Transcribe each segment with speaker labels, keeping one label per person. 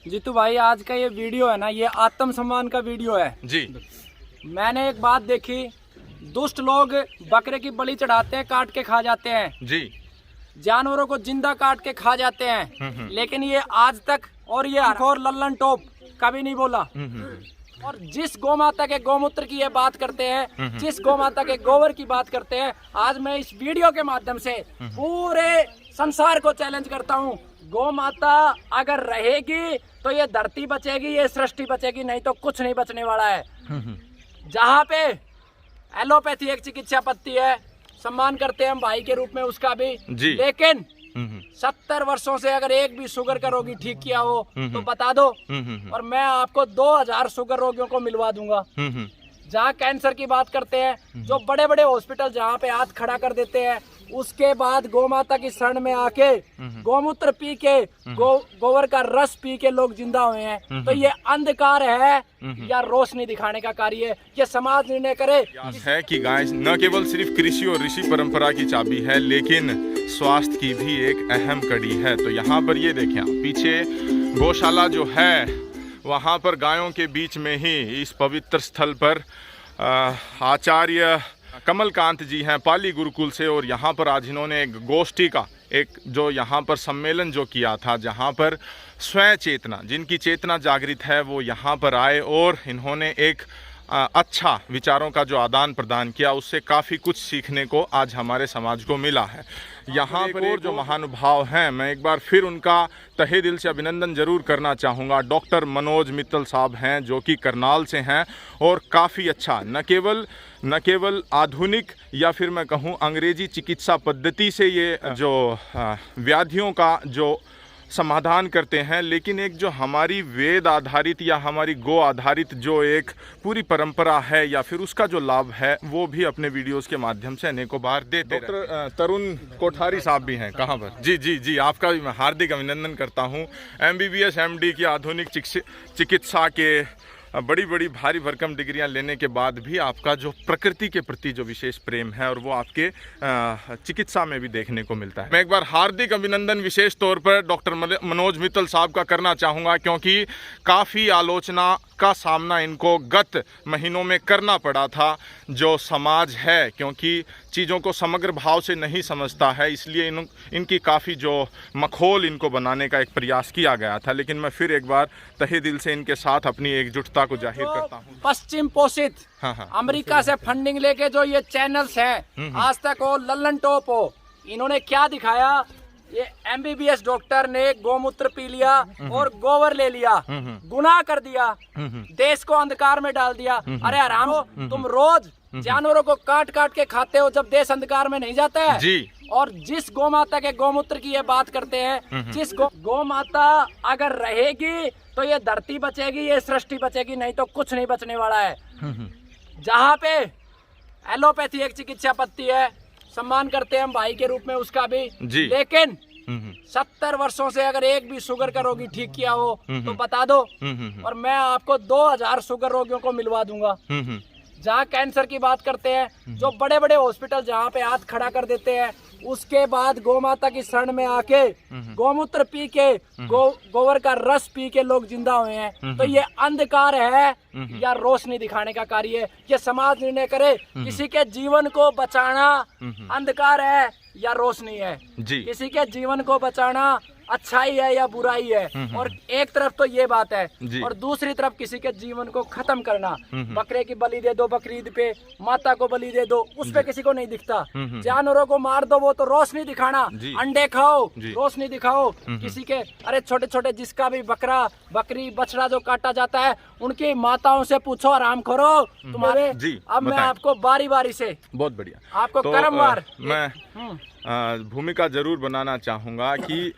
Speaker 1: जीतू भाई, आज का ये वीडियो है ना, ये आत्मसम्मान का वीडियो है
Speaker 2: जी।
Speaker 1: मैंने एक बात देखी, दुष्ट लोग बकरे की बलि चढ़ाते हैं, काट के खा जाते हैं
Speaker 2: जी।
Speaker 1: जानवरों को जिंदा काट के खा जाते हैं। लेकिन ये आज तक और ये हरखोर लल्लन टोप कभी नहीं बोला। और जिस गौ माता के गौमूत्र की ये बात करते हैं, जिस गौ माता के गोबर की बात करते हैं, आज मैं इस वीडियो के माध्यम से पूरे संसार को चैलेंज करता हूँ। गौ माता अगर रहेगी तो ये धरती बचेगी, ये सृष्टि बचेगी, नहीं तो कुछ नहीं बचने वाला है। जहाँ पे एलोपैथी एक चिकित्सा पद्धति है, सम्मान करते हैं हम भाई के रूप में उसका भी
Speaker 2: जी।
Speaker 1: लेकिन 70 वर्षों से अगर एक भी शुगर का रोगी ठीक किया हो तो बता दो, और मैं आपको 2000 शुगर रोगियों को मिलवा दूंगा। जहाँ कैंसर की बात करते हैं, जो बड़े बड़े हॉस्पिटल जहाँ पे हाथ खड़ा कर देते हैं, उसके बाद गौ माता की शरण में आके गौमूत्र पी के गोबर का रस पी के लोग जिंदा हुए हैं। तो ये अंधकार है या रोशनी दिखाने का कार्य है, ये समाज निर्णय करे।
Speaker 2: है कि गाय न केवल सिर्फ कृषि और ऋषि परंपरा की चाबी है, लेकिन स्वास्थ्य की भी एक अहम कड़ी है। तो यहाँ पर ये देखें, पीछे गौशाला जो है, वहाँ पर गायों के बीच में ही इस पवित्र स्थल पर आचार्य कमलकांत जी हैं पाली गुरुकुल से, और यहाँ पर आज इन्होंने एक गोष्ठी का एक जो यहाँ पर सम्मेलन जो किया था, जहाँ पर स्वयं चेतना, जिनकी चेतना जागृत है, वो यहाँ पर आए और इन्होंने एक अच्छा विचारों का जो आदान प्रदान किया, उससे काफ़ी कुछ सीखने को आज हमारे समाज को मिला है। यहाँ पर और जो महानुभाव हैं, मैं एक बार फिर उनका तहे दिल से अभिनंदन जरूर करना चाहूँगा। डॉक्टर मनोज मित्तल साहब हैं, जो कि करनाल से हैं, और काफ़ी अच्छा न केवल आधुनिक या फिर मैं कहूँ अंग्रेजी चिकित्सा पद्धति से ये जो व्याधियों का जो समाधान करते हैं, लेकिन एक जो हमारी वेद आधारित या हमारी गो आधारित जो एक पूरी परंपरा है या फिर उसका जो लाभ है, वो भी अपने वीडियोस के माध्यम से अनेकों बार देते हैं। डॉक्टर तरुण कोठारी साहब भी हैं, कहाँ पर? जी जी जी, आपका भी मैं हार्दिक अभिनंदन करता हूँ। MBBS MD की आधुनिक चिकित्सा के बड़ी बड़ी भारी भरकम डिग्रियां लेने के बाद भी आपका जो प्रकृति के प्रति जो विशेष प्रेम है, और वो आपके चिकित्सा में भी देखने को मिलता है। मैं एक बार हार्दिक अभिनंदन विशेष तौर पर डॉक्टर मनोज मित्तल साहब का करना चाहूँगा, क्योंकि काफ़ी आलोचना का सामना इनको गत महीनों में करना पड़ा था। जो समाज है, क्योंकि चीज़ों को समग्र भाव से नहीं समझता है, इसलिए इनकी काफ़ी जो मखौल इनको बनाने का एक प्रयास किया गया था। लेकिन मैं फिर एक बार तहे दिल से इनके साथ अपनी एकजुटता को जाहिर करता हूँ।
Speaker 1: पश्चिम पोषित अमेरिका से फंडिंग लेके जो ये चैनल्स हैं, आज तक हो लल्लन टॉप हो, इन्होंने क्या दिखाया? ये MBBS डॉक्टर ने गोमूत्र पी लिया और गोबर ले लिया, गुनाह कर दिया, देश को अंधकार में डाल दिया। अरे हराम हो, तुम रोज जानवरों को काट काट के खाते हो, जब देश अंधकार में नहीं जाता है जी। और जिस गौ माता के गौमूत्र की ये बात करते हैं, जिस गौ माता अगर रहेगी तो ये धरती बचेगी, ये सृष्टि बचेगी, नहीं तो कुछ नहीं बचने वाला है। जहाँ पे एलोपैथी एक चिकित्सा पद्धति है, सम्मान करते हैं हम भाई के रूप में उसका भी जी। लेकिन 70 वर्षों से अगर एक भी शुगर का रोगी ठीक किया हो तो बता दो, और मैं आपको 2000 शुगर रोगियों को मिलवा दूंगा। जहाँ कैंसर की बात करते हैं, जो बड़े बड़े हॉस्पिटल जहाँ पे हाथ खड़ा कर देते हैं, उसके बाद गौ माता की शरण में आके गौमूत्र पी के गोबर का रस पी के लोग जिंदा हुए हैं। तो ये अंधकार है या रोशनी दिखाने का कार्य है, ये समाज निर्णय करे। किसी के जीवन को बचाना अंधकार है या रोशनी है जी। किसी के जीवन को बचाना अच्छाई है या बुराई है। और एक तरफ तो ये बात है, और दूसरी तरफ किसी के जीवन को खत्म करना। बकरे की बलि दे दो, बकरीद पे माता को बलि दे दो, उस पे किसी को नहीं दिखता। जानवरों को मार दो, वो तो रोशनी दिखाना। अंडे खाओ, रोशनी दिखाओ। किसी के अरे छोटे छोटे जिसका भी बकरा बकरी बछड़ा जो काटा जाता है, उनकी माताओं से पूछो, आराम करो तुम्हारे। अब मैं आपको बारी बारी से,
Speaker 2: बहुत बढ़िया,
Speaker 1: आपको क्रमवार
Speaker 2: मैं भूमिका जरूर बनाना चाहूंगा कि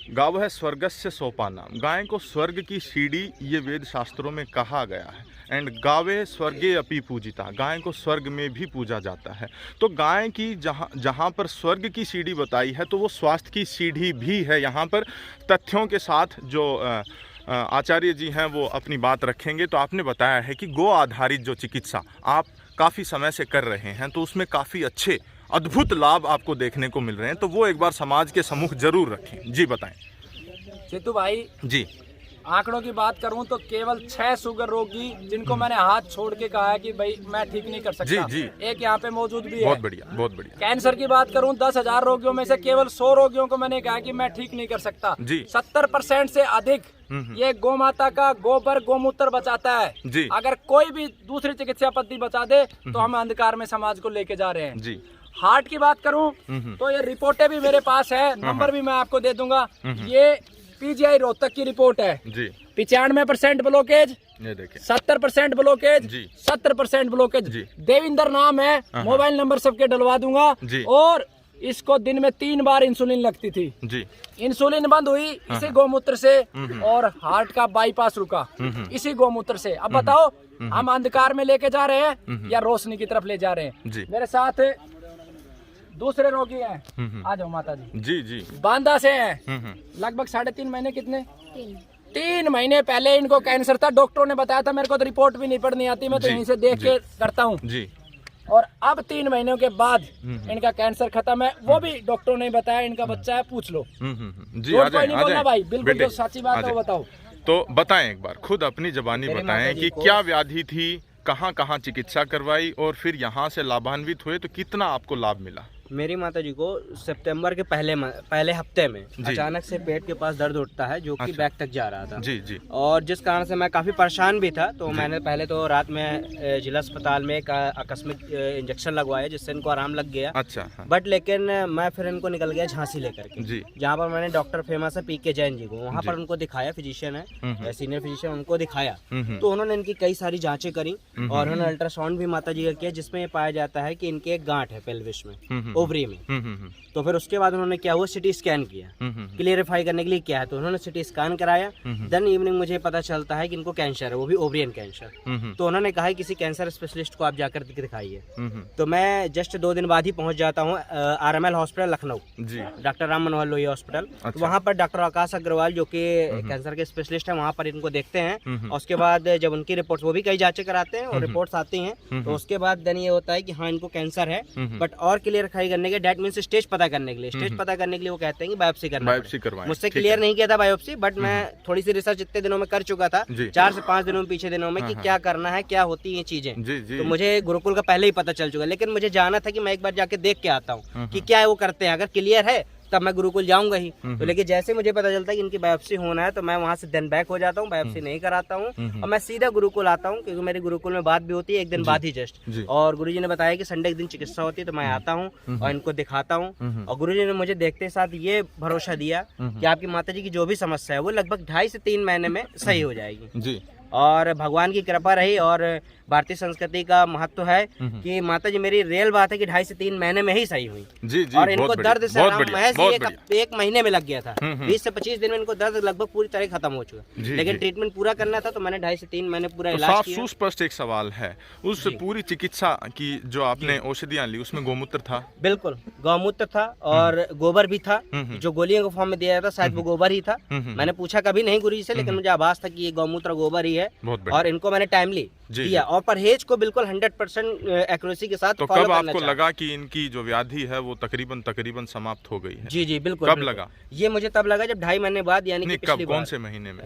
Speaker 2: गाव है स्वर्गस्य सोपानाम, गाय को स्वर्ग की सीढ़ी ये वेद शास्त्रों में कहा गया है। एंड गावे स्वर्गे अपि पूजिता, गाय को स्वर्ग में भी पूजा जाता है। तो गाय की जहाँ पर स्वर्ग की सीढ़ी बताई है, तो वो स्वास्थ्य की सीढ़ी भी है। यहाँ पर तथ्यों के साथ जो आचार्य जी हैं वो अपनी बात रखेंगे। तो आपने बताया है कि गो आधारित जो चिकित्सा आप काफ़ी समय से कर रहे हैं, तो उसमें काफ़ी अच्छे अद्भुत लाभ आपको देखने को मिल रहे हैं, तो वो एक बार समाज के सम्मुख जरूर रखें। जी बताएं।
Speaker 1: जीतू भाई
Speaker 2: जी,
Speaker 1: आंकड़ों की बात करूं तो केवल 6 शुगर रोगी जिनको मैंने हाथ छोड़ के कहा है कि भाई मैं ठीक नहीं कर सकता,
Speaker 2: जी।
Speaker 1: एक यहाँ पे मौजूद भी है।
Speaker 2: बहुत बढ़िया, बहुत बढ़िया।
Speaker 1: कैंसर की बात करूं 10,000 रोगियों में से केवल 100 रोगियों को मैंने कहा कि मैं ठीक नहीं कर सकता।
Speaker 2: जी।
Speaker 1: 70% से अधिक ये गौ माता का गोबर गोमूत्र बचाता है।
Speaker 2: जी।
Speaker 1: अगर कोई भी दूसरी चिकित्सा पद्धति बचा दे तो हम अंधकार में समाज को लेके जा रहे हैं।
Speaker 2: जी।
Speaker 1: हार्ट की बात करूं तो ये रिपोर्टें भी मेरे पास है, नंबर भी मैं आपको दे दूंगा। ये पीजीआई रोहतक की रिपोर्ट है
Speaker 2: जी।
Speaker 1: 95% ब्लॉकेज,
Speaker 2: ये देखें
Speaker 1: 70% ब्लॉकेज,
Speaker 2: जी।
Speaker 1: 70% ब्लॉकेज।
Speaker 2: जी।
Speaker 1: देविंदर नाम है, मोबाइल नंबर सबके डलवा दूंगा।
Speaker 2: जी।
Speaker 1: और इसको दिन में 3 बार इंसुलिन लगती थी,
Speaker 2: जी।
Speaker 1: इंसुलिन बंद हुई इसी गोमूत्र से, और हार्ट का बाईपास रुका इसी गोमूत्र से। अब बताओ हम अंधकार में लेके जा रहे हैं या रोशनी की तरफ ले जा रहे हैं?
Speaker 2: जी।
Speaker 1: मेरे साथ दूसरे रोगी हैं, आ जाओ माता जी।
Speaker 2: जी। जी।
Speaker 1: बांदा से हैं, लगभग 3.5 महीने, कितने 3 महीने पहले इनको कैंसर था। डॉक्टरों ने बताया था, मेरे को तो रिपोर्ट भी नहीं पढ़नी आती, मैं तो
Speaker 2: जी,
Speaker 1: यहीं से देख के करता हूँ।
Speaker 2: जी।
Speaker 1: और अब 3 महीनों के बाद इनका कैंसर खत्म है, वो भी डॉक्टरों ने बताया इनका बच्चा है, पूछ लो।
Speaker 2: जी।
Speaker 1: झूठ
Speaker 2: आ
Speaker 1: कोई नहीं
Speaker 2: जाए,
Speaker 1: बोलना भाई, बिल्कुल जो सच्ची बात है वो बताओ।
Speaker 2: तो बताएं एक बार, खुद अपनी जबानी बताएं कि क्या व्याधि थी, कहाँ कहाँ चिकित्सा करवाई, और फिर यहाँ से लाभान्वित हुए तो कितना आपको लाभ मिला?
Speaker 3: मेरी माता जी को सितंबर के पहले हफ्ते में अचानक से पेट के पास दर्द उठता है, जो कि बैक तक जा रहा था।
Speaker 2: जी। जी।
Speaker 3: और जिस कारण से मैं काफ़ी परेशान भी था, तो मैंने पहले तो रात में जिला अस्पताल में एक आकस्मिक इंजेक्शन लगवाया, जिससे इनको आराम लग गया।
Speaker 2: अच्छा। हाँ।
Speaker 3: बट लेकिन मैं फिर इनको निकल गया झांसी लेकर के,
Speaker 2: जी।
Speaker 3: जहाँ पर मैंने डॉक्टर फेमस है PK जैन जी को, वहाँ पर उनको दिखाया, फिजिशियन है, सीनियर फिजिशियन, उनको दिखाया। तो उन्होंने इनकी कई सारी जाँचें करी और उन्होंने अल्ट्रासाउंड भी माता जी का किया, जिसमें ये पाया जाता है कि इनके एक गांठ है पेल्विस में, ओवरी में। तो फिर उसके बाद उन्होंने क्या हुआ, सिटी स्कैन किया, क्लियरिफाई करने के लिए क्या है, तो उन्होंने सिटी स्कैन कराया। देन इवनिंग मुझे पता चलता है कि इनको कैंसर है, वो भी ओवरियन कैंसर। तो उन्होंने कहा किसी कैंसर स्पेशलिस्ट को आप जाकर दिखाइए। तो मैं जस्ट 2 दिन बाद ही पहुंच जाता हूँ RML hospital Lucknow, doctor Ram Manohar Lohia hospital. तो वहाँ पर डॉक्टर आकाश अग्रवाल, जो कि कैंसर के स्पेशलिस्ट हैं, वहाँ पर इनको देखते हैं। और उसके बाद जब उनकी रिपोर्ट, वो भी कई जांचें कराते हैं और रिपोर्ट्स आती हैं, तो उसके बाद देन ये होता है कि हाँ इनको कैंसर है। बट और क्लियरिफाई करने के, डेट मीन्स स्टेज पता करने के लिए, स्टेज पता करने के लिए वो कहते हैं कि बायोप्सी करना,
Speaker 2: बायोप्सी करवाएं।
Speaker 3: मुझसे क्लियर नहीं किया था बायोप्सी, बट मैं थोड़ी सी रिसर्च इतने दिनों में कर चुका था, 4 से 5 दिनों में, पीछे दिनों में, कि क्या करना है, क्या होती है चीजें। तो मुझे गुरुकुल का पहले ही पता चल चुका, लेकिन मुझे जाना था कि मैं एक बार जाके देख के आता हूँ कि क्या है वो करते हैं। अगर क्लियर है तब मैं गुरुकुल जाऊंगा ही। तो लेकिन जैसे मुझे पता चलता है कि इनकी बायोप्सी होना है, तो मैं वहां से देन बैक हो जाता हूँ, बायोप्सी नहीं कराता हूँ और मैं सीधा गुरुकुल आता हूँ, क्योंकि मेरे गुरुकुल में बात भी होती है 1 दिन बाद ही जस्ट। और गुरुजी ने बताया कि संडे के दिन चिकित्सा होती है, तो मैं आता हूँ और इनको दिखाता हूँ। और गुरुजी ने मुझे देखते साथ ये भरोसा दिया कि आपकी माता जी की जो भी समस्या है वो लगभग 2.5 से 3 महीने में सही हो जाएगी। और भगवान की कृपा रही, और भारतीय संस्कृति का महत्व है कि माता जी, मेरी रियल बात है कि 2.5 से 3 महीने में ही सही हुई।
Speaker 2: जी।
Speaker 3: और इनको दर्द से आराम महज 1 महीने में लग गया था। 20 से 25 दिन में इनको दर्द लगभग पूरी तरह खत्म हो चुका। लेकिन ट्रीटमेंट पूरा करना था, तो मैंने 2.5 से 3 महीने पूरा इलाज किया।
Speaker 2: सुस्पष्ट एक सवाल है, उस पूरी चिकित्सा की जो आपने औषधियां ली, उसमें गौमूत्र था?
Speaker 3: बिल्कुल, गौमूत्र था और गोबर भी था, जो गोलियों के फॉर्म में दिया जाता, शायद वो गोबर ही था। मैंने पूछा कभी नहीं गुरुजी से, लेकिन मुझे आभास था कि ये गौमूत्र गोबर ही है। और इनको मैंने टाइमली दिया, और परहेज को बिल्कुल 100% एक्यूरेसी के साथ।
Speaker 2: तो कब आपको लगा कि इनकी जो व्याधि है वो तकरीबन समाप्त हो गई है?
Speaker 3: जी बिल्कुल।
Speaker 2: कब लगा?
Speaker 3: ये मुझे तब लगा जब 2.5 महीने बाद, यानी कि
Speaker 2: कब, कौन से महीने में?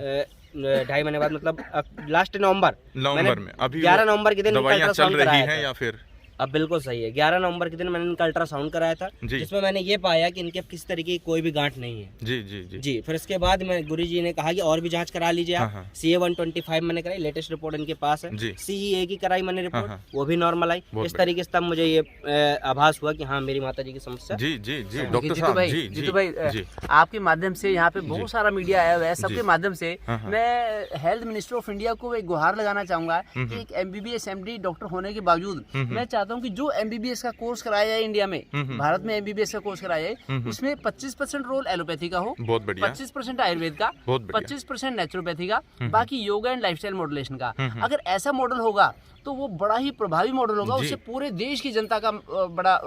Speaker 3: 2.5 महीने बाद, मतलब लास्ट नवंबर
Speaker 2: में। अभी
Speaker 3: 11 नवंबर के दिन
Speaker 2: दवाइयां चल रही हैं या फिर?
Speaker 3: अब बिल्कुल सही है। 11 नवंबर के दिन मैंने इनका अल्ट्रासाउंड कराया था, जिसमें मैंने ये पाया कि इनके किसी तरीके की कोई भी गांठ नहीं है। जी। फिर इसके बाद मैं गुरुजी ने कहा कि और भी जांच करा लीजिए आप। CA 125 मैंने कराई, लेटेस्ट रिपोर्ट इनके पास है। CEA की कराई मैंने रिपोर्ट, वो भी नॉर्मल आई। इस तरीके से तब मुझे ये आभास हुआ कि हाँ मेरी माता जी की समस्या।
Speaker 2: जी। डॉक्टर साहब,
Speaker 4: जीतू भाई, आपके माध्यम से यहाँ पे बहुत सारा मीडिया आया हुआ है, सबके माध्यम से मैं हेल्थ मिनिस्टर ऑफ इंडिया को एक गुहार लगाना चाहूंगा कि एक MBBS MD डॉक्टर होने के बावजूद मैं चाहता हूँ कि जो MBBS का कोर्स कराया जाए इंडिया में, भारत में MBBS का कोर्स कराया जाए, उसमें 25% रोल एलोपैथी का हो, 25% आयुर्वेद का, 25% नेचुरोपैथी का, बाकी योगा एंड लाइफस्टाइल मॉड्यूलेशन का। अगर ऐसा मॉडल होगा तो वो बड़ा ही प्रभावी मॉडल होगा, उससे पूरे देश की जनता का बड़ा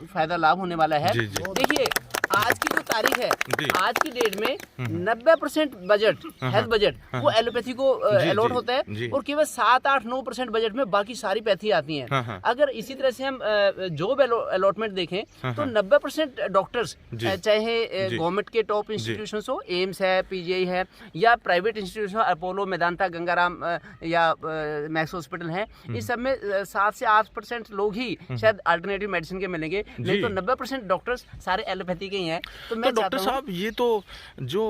Speaker 4: फायदा लाभ होने वाला है। देखिए आज की जो तारीख है,
Speaker 2: जी।
Speaker 4: आज की डेट में 90% बजट, हेल्थ बजट, वो एलोपैथी को अलॉट होता है,
Speaker 2: जी।
Speaker 4: और केवल 7-8-9% बजट में बाकी सारी पैथी आती हैं। अगर इसी तरह से हम जॉब अलॉटमेंट देखें तो 90% डॉक्टर्स, चाहे गवर्नमेंट के टॉप इंस्टीट्यूशन हो, एम्स है, पीजीआई है, या private institution, Apollo, Medanta, Gangaram या मैक्स हॉस्पिटल है, इस सब में 7 से 8% लोग ही शायद अल्टरनेटिव मेडिसिन के मिलेंगे, नहीं तो 90% डॉक्टर्स सारे एलोपैथी के ही हैं। तो मैं
Speaker 2: डॉक्टर साहब, ये तो जो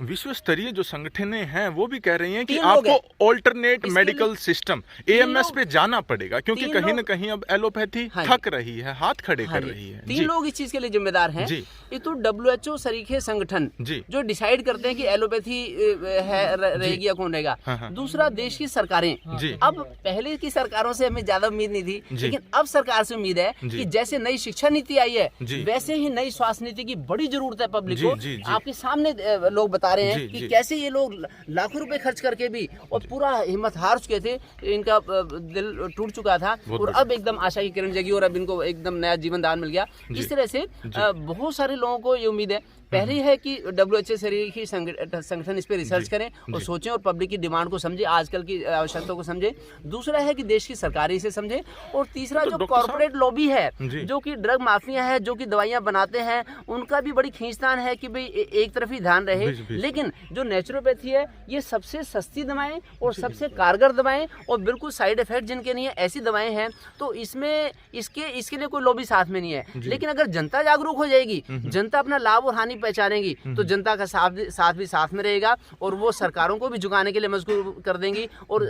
Speaker 2: विश्व स्तरीय जो संगठनें हैं वो भी कह रही हैं कि
Speaker 4: 3 लोग हैं।
Speaker 2: आपको ऑल्टरनेट
Speaker 4: इसके
Speaker 2: मेडिकल सिस्टम AMS
Speaker 4: लोग-
Speaker 2: पे जाना पड़ेगा, क्योंकि
Speaker 4: 3
Speaker 2: कहीं न
Speaker 4: लोग-
Speaker 2: कहीं अब एलोपैथी
Speaker 4: हाँ जी।
Speaker 2: थक रही है, हाथ खड़े
Speaker 4: हाँ
Speaker 2: कर
Speaker 4: जी,
Speaker 2: रही है।
Speaker 4: 3 लोग इस चीज के लिए जिम्मेदार हैं।
Speaker 2: जी।
Speaker 4: एक तो WHO सरीखे संगठन
Speaker 2: जी।
Speaker 4: जो डिसाइड करते हैं कि एलोपैथी रहेगी या कौन रहेगा।
Speaker 2: हाँ।
Speaker 4: दूसरा, देश की सरकारें।
Speaker 2: जी।
Speaker 4: अब पहले की सरकारों से हमें ज्यादा उम्मीद नहीं थी,
Speaker 2: जी।
Speaker 4: लेकिन अब सरकार से उम्मीद है
Speaker 2: जी।
Speaker 4: कि जैसे नई शिक्षा नीति आई है,
Speaker 2: जी।
Speaker 4: वैसे ही नई स्वास्थ्य नीति की बड़ी जरूरत है पब्लिक
Speaker 2: जी,
Speaker 4: को।
Speaker 2: जी, जी।
Speaker 4: आपके सामने लोग बता रहे हैं
Speaker 2: जी,
Speaker 4: कि
Speaker 2: जी।
Speaker 4: कैसे ये लोग लाखों रुपए खर्च करके भी और पूरा हिम्मत हार चुके थे, इनका दिल टूट चुका था,
Speaker 2: बहुत
Speaker 4: और
Speaker 2: बढ़िया।
Speaker 4: अब एकदम आशा की किरण जगी और अब इनको एकदम नया जीवन दान मिल गया। इस तरह से बहुत सारे लोगों को ये उम्मीद है। पहली है कि WHO सरीखी संगठन इस पे रिसर्च करें और सोचें और पब्लिक की डिमांड को समझे, आजकल की आवश्यकता को समझे। दूसरा है कि देश की सरकारें इसे समझे, और तीसरा
Speaker 2: तो
Speaker 4: जो
Speaker 2: डॉक्टर साहब-
Speaker 4: कॉर्पोरेट लॉबी है,
Speaker 2: जी।
Speaker 4: जो कि ड्रग माफिया है, जो कि दवाइयां बनाते हैं, उनका भी बड़ी खींचतान है कि भाई एक तरफ ही ध्यान रहे।
Speaker 2: बिल्कुल।
Speaker 4: लेकिन जो नेचुरोपैथी है, ये सबसे सस्ती दवाएं और सबसे कारगर दवाएं और बिल्कुल साइड इफेक्ट जिनके नहीं है, ऐसी दवाएं हैं। तो इसमें इसके लिए कोई लॉबी साथ में नहीं है। लेकिन अगर जनता जागरूक हो जाएगी, जनता अपना लाभ और हानि पहचानेगी, तो जनता का साथ भी साथ में रहेगा, और वो सरकारों को भी झुकाने के लिए मजबूर कर देंगी, और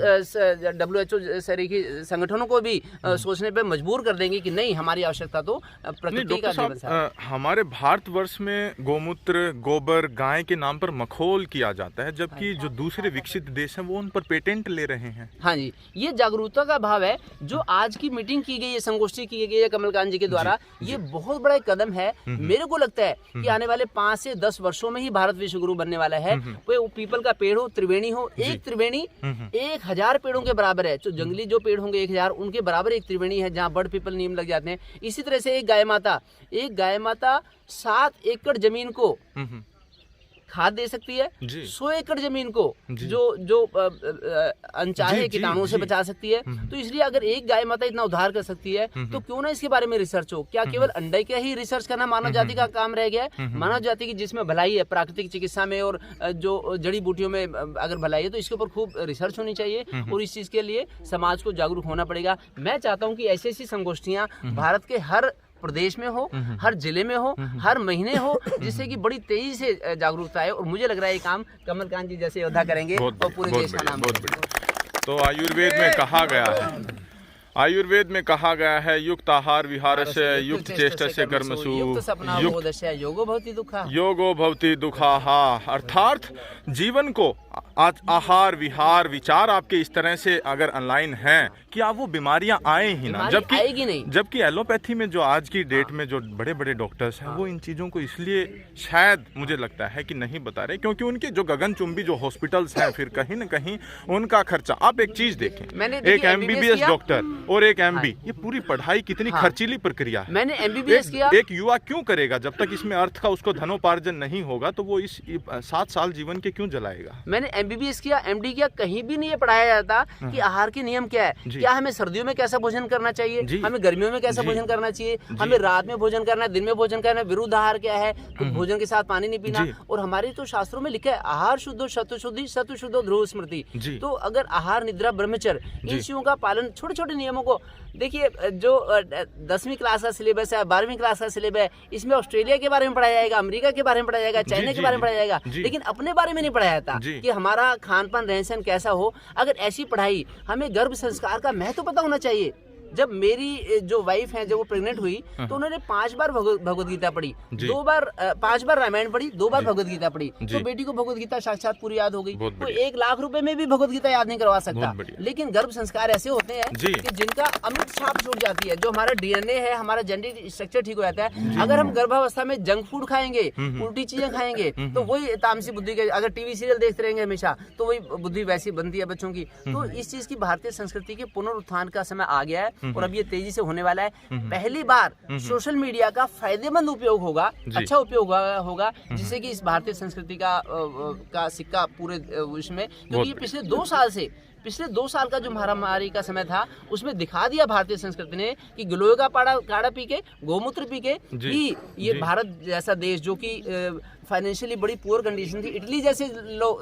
Speaker 4: WHO सरीखी संगठनों को भी सोचने पे मजबूर कर देंगी कि नहीं, हमारी आवश्यकता तो
Speaker 2: नहीं
Speaker 4: प्रकृति
Speaker 2: डॉक्टर
Speaker 4: का
Speaker 2: साहब,
Speaker 4: जीवन साथी है।
Speaker 2: हमारे भारतवर्ष में गोमूत्र, गोबर, गाय के नाम पर मखोल किया जाता है, जबकि जो दूसरे विकसित देश हैं वो उन पर पेटेंट ले रहे हैं।
Speaker 4: हाँ जी, ये जागरूकता का भाव है जो आज की मीटिंग की गई है, संगोष्ठी की गई है कमलकांत जी के द्वारा। ये बहुत बड़ा एक कदम है। मेरे को लगता है कि आने वाले 5 से 10 वर्षों में ही भारत विश्व गुरु बनने वाला है। वो पीपल का पेड़ हो, त्रिवेणी हो, एक त्रिवेणी 1000 पेड़ों के बराबर है। जो जंगली जो पेड़ होंगे 1000, उनके बराबर एक त्रिवेणी है, जहाँ बड़ पीपल नीम लग जाते हैं। इसी तरह से एक गाय माता 7 एकड़ जमीन को खाद दे सकती है,
Speaker 2: जी।
Speaker 4: 100 एकड़ जमीन को
Speaker 2: जी।
Speaker 4: जो अनचाहे
Speaker 2: जी,
Speaker 4: कीटाणुओं से
Speaker 2: जी।
Speaker 4: बचा सकती है। तो इसलिए अगर एक गाय माता इतना उद्धार कर सकती है, तो क्यों ना इसके बारे में रिसर्च हो। क्या केवल अंडे का ही रिसर्च करना मानव जाति का काम रह गया है? मानव जाति की जिसमें भलाई है, प्राकृतिक चिकित्सा में और जो जड़ी बूटियों में अगर भलाई है, तो इसके ऊपर खूब रिसर्च होनी चाहिए, और इस चीज के लिए समाज को जागरूक होना पड़ेगा। मैं चाहता हूँ कि ऐसी ऐसी संगोष्ठियां भारत के हर प्रदेश में हो, हर जिले में हो, हर महीने हो, जिससे कि बड़ी तेजी से जागरूकता है। और मुझे लग रहा है ये काम कमलकांत जी जैसे योद्धा करेंगे और पूरे देश का नाम
Speaker 2: बहुत बढ़िया। तो आयुर्वेद में कहा गया है युक्त आहार विहार से, युक्त चेष्टा से कर्मसु,
Speaker 4: युक्त सपना
Speaker 2: युक्त
Speaker 4: बोधस्य योगो भवति दुःखा।
Speaker 2: योगो भवति दुखाहा। अर्थात जीवन को आहार विहार विचार आपके इस तरह से अगर ऑनलाइन हैं कि आप वो बीमारियां आए ही ना,
Speaker 4: बीमारी आएगी नहीं।
Speaker 2: जबकि एलोपैथी में जो आज की डेट में जो बड़े बड़े डॉक्टर्स हैं वो इन चीज़ों को इसलिए शायद मुझे लगता है कि नहीं बता रहे, क्योंकि उनके जो गगनचुंबी जो हॉस्पिटल्स हैं, फिर कहीं ना कहीं उनका खर्चा। आप एक चीज़ देखें, एक MBBS डॉक्टर और एक MB, ये पूरी पढ़ाई कितनी खर्चीली प्रक्रिया है।
Speaker 4: मैंने MBBS किया।
Speaker 2: एक युवा क्यों करेगा जब तक इसमें अर्थ का उसको धनोपार्जन नहीं होगा, तो वो इस 7 साल जीवन के क्यों जलाएगा।
Speaker 4: मैंने MBBS किया, MD किया, कहीं भी नहीं ये पढ़ाया जाता कि आहार के नियम क्या है, क्या हमें सर्दियों में कैसा भोजन करना चाहिए, हमें गर्मियों में कैसा भोजन करना चाहिए, हमें रात में भोजन करना है, दिन में भोजन करना है, विरुद्ध आहार क्या है, तो भोजन के साथ पानी नहीं पीना। और हमारे तो शास्त्रों में लिखा है आहार शुद्धो शतु शुद्धि शतु शुद्धो ध्रुव स्मृति। तो अगर आहार निद्रा ब्रह्मचर्य इन चीजों का पालन, छोटे छोटे नियमों को देखिए, जो 10वीं क्लास का सिलेबस है, 12वीं क्लास का सिलेबस है, इसमें ऑस्ट्रेलिया के बारे में पढ़ाया जाएगा, अमेरिका के बारे में पढ़ाया जाएगा, चाइना के बारे में पढ़ाया जाएगा, लेकिन अपने बारे में नहीं पढ़ाया जाता कि हमारा खान पान रहन सहन कैसा हो। अगर ऐसी पढ़ाई, हमें गर्भ संस्कार का महत्व पता होना चाहिए। जब मेरी जो वाइफ है, जब वो प्रेग्नेंट हुई, तो उन्होंने 5 बार भगवत गीता पढ़ी, 5 बार रामायण पढ़ी, 2 बार भगवत गीता पढ़ी। तो बेटी को भगवत गीता साक्षात पूरी याद हो गई। तो 1 लाख रुपए में भी भगवत गीता याद नहीं करवा सकता। लेकिन गर्भ संस्कार ऐसे होते हैं कि जिनका अमिट छाप छूट जाती है। जो हमारा DNA है, हमारा जेनेटिक स्ट्रक्चर ठीक हो जाता है। अगर हम गर्भावस्था में जंक फूड खाएंगे, उल्टी चीजें खाएंगे, तो वही तामसी बुद्धि के, अगर टीवी सीरियल देखते रहेंगे हमेशा, तो वही बुद्धि वैसी बनती है बच्चों की। तो इस चीज की भारतीय संस्कृति के पुनरुत्थान का समय आ गया है। और अब ये तेजी से होने वाला है। पहली बार सोशल मीडिया का फायदेमंद उपयोग होगा, अच्छा उपयोग होगा, जिससे कि इस भारतीय संस्कृति का सिक्का पूरे विश्व में, क्योंकि ये पिछले 2 साल का जो महामारी का समय था उसमें दिखा दिया भारतीय संस्कृति ने कि गिलोय का काढ़ा पी के, गौमूत्र पी के भी ये भारत जैसा देश जो कि फाइनेंशियली बड़ी पुअर कंडीशन थी, इटली जैसे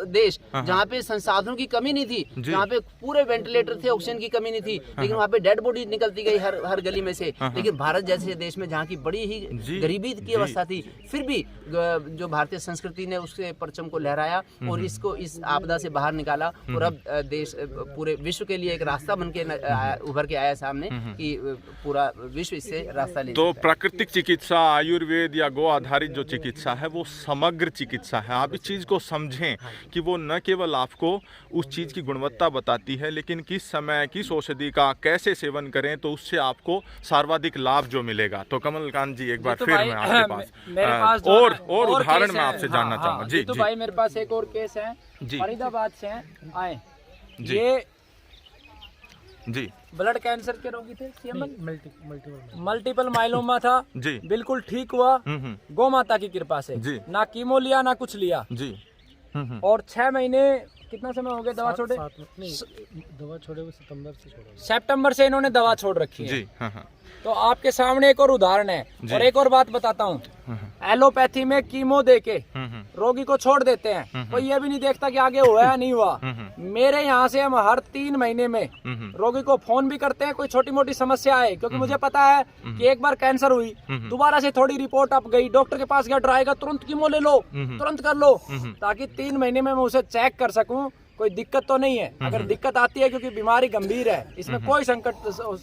Speaker 4: देश जहाँ पे संसाधनों की कमी नहीं थी, जहाँ पे पूरे वेंटिलेटर थे, ऑक्सीजन की कमी नहीं थी, लेकिन वहाँ पे डेड बॉडी निकलती गई हर गली में से। लेकिन भारत जैसे देश में जहाँ की बड़ी ही गरीबी की अवस्था थी, फिर भी जो भारतीय संस्कृति ने उसके परचम को लहराया और इसको इस आपदा से बाहर निकाला और अब देश पूरे विश्व के लिए एक रास्ता बन के उभर के आया सामने कि पूरा विश्व इससे रास्ता ले।
Speaker 2: तो प्राकृतिक चिकित्सा, आयुर्वेद या गो आधारित जो चिकित्सा है वो समग्र चिकित्सा है। आप इस चीज़ को समझें कि वो न केवल आपको उस चीज़ की गुणवत्ता बताती है, लेकिन किस समय किस औषधि का कैसे सेवन करें तो उससे आपको सर्वाधिक लाभ जो मिलेगा। तो कमलकांत जी एक बार
Speaker 1: तो
Speaker 2: फिर मैं आपके पास और उदाहरण मैं आपसे जानना चाहूँगा। जी
Speaker 1: तो भाई मेरे पास एक और केस है, फरीदाबाद से आए
Speaker 2: जी
Speaker 1: ये
Speaker 2: जी
Speaker 1: ब्लड कैंसर के रोगी थे, मल्टीपल माइलोमा था
Speaker 2: जी,
Speaker 1: बिल्कुल ठीक हुआ गौ माता की कृपा से
Speaker 2: जी,
Speaker 1: ना कीमो लिया ना कुछ लिया
Speaker 2: जी।
Speaker 1: और 6 महीने कितना समय हो गया दवा छोड़े?
Speaker 3: दवा छोड़े
Speaker 1: सितंबर से इन्होंने दवा छोड़ रखी है
Speaker 2: जी। हाँ।
Speaker 1: तो आपके सामने एक और उदाहरण है और एक और बात बताता हूँ। एलोपैथी में कीमो देके रोगी को छोड़ देते हैं, कोई ये भी नहीं देखता कि आगे हुआ या नहीं हुआ। मेरे यहाँ से हम हर 3 महीने में रोगी को फोन भी करते हैं, कोई छोटी मोटी समस्या है, क्योंकि मुझे पता है कि एक बार कैंसर हुई, दोबारा से थोड़ी रिपोर्ट अप गई, डॉक्टर के पास गया, ड्राइगा तुरंत कीमो ले लो, तुरंत कर लो, ताकि 3 महीने में मैं उसे चेक कर सकूं कोई दिक्कत तो नहीं है। अगर दिक्कत आती है, क्योंकि बीमारी गंभीर है, इसमें कोई संकट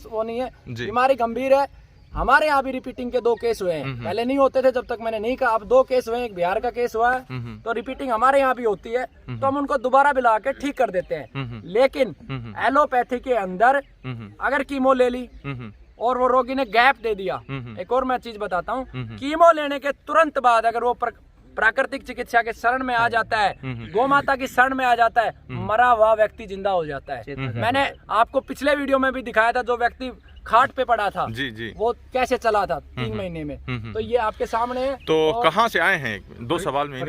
Speaker 1: वो नहीं है, बीमारी गंभीर है। हमारे यहाँ भी रिपीटिंग के 2 केस हुए हैं, पहले नहीं होते थे जब तक मैंने नहीं कहा, अब 2 केस हुए हैं, एक बिहार का केस हुआ है। तो रिपीटिंग हमारे यहाँ भी होती है, तो हम उनको दोबारा बुला के ठीक कर देते हैं। लेकिन एलोपैथी के अंदर अगर कीमो ले ली और वो रोगी ने गैप दे दिया, एक और मैं चीज बताता हूँ, कीमो लेने के तुरंत बाद अगर वो प्राकृतिक चिकित्सा के शरण में आ जाता है, गौ माता की शरण में आ जाता है, मरा हुआ व्यक्ति जिंदा हो जाता है। मैंने आपको पिछले वीडियो में भी दिखाया था, जो व्यक्ति खाट पे पड़ा था
Speaker 2: जी,
Speaker 1: वो कैसे चला था 3 महीने में। तो ये आपके सामने है।
Speaker 2: तो कहाँ से आए हैं? 2 सवाल में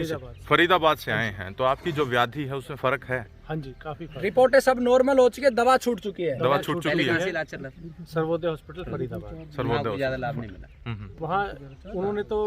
Speaker 2: फरीदाबाद से आए हैं। तो आपकी जो व्याधि है उसमें फर्क है?
Speaker 3: हाँ जी, काफी
Speaker 1: रिपोर्टें सब नॉर्मल हो चुकी है, दवा छूट चुकी है।
Speaker 2: दवा छूट चुकी है।
Speaker 3: सर्वोदय हॉस्पिटल फरीदाबाद,
Speaker 2: सर्वोदय
Speaker 4: ज्यादा लाभ नहीं मिला।
Speaker 3: वहाँ उन्होंने तो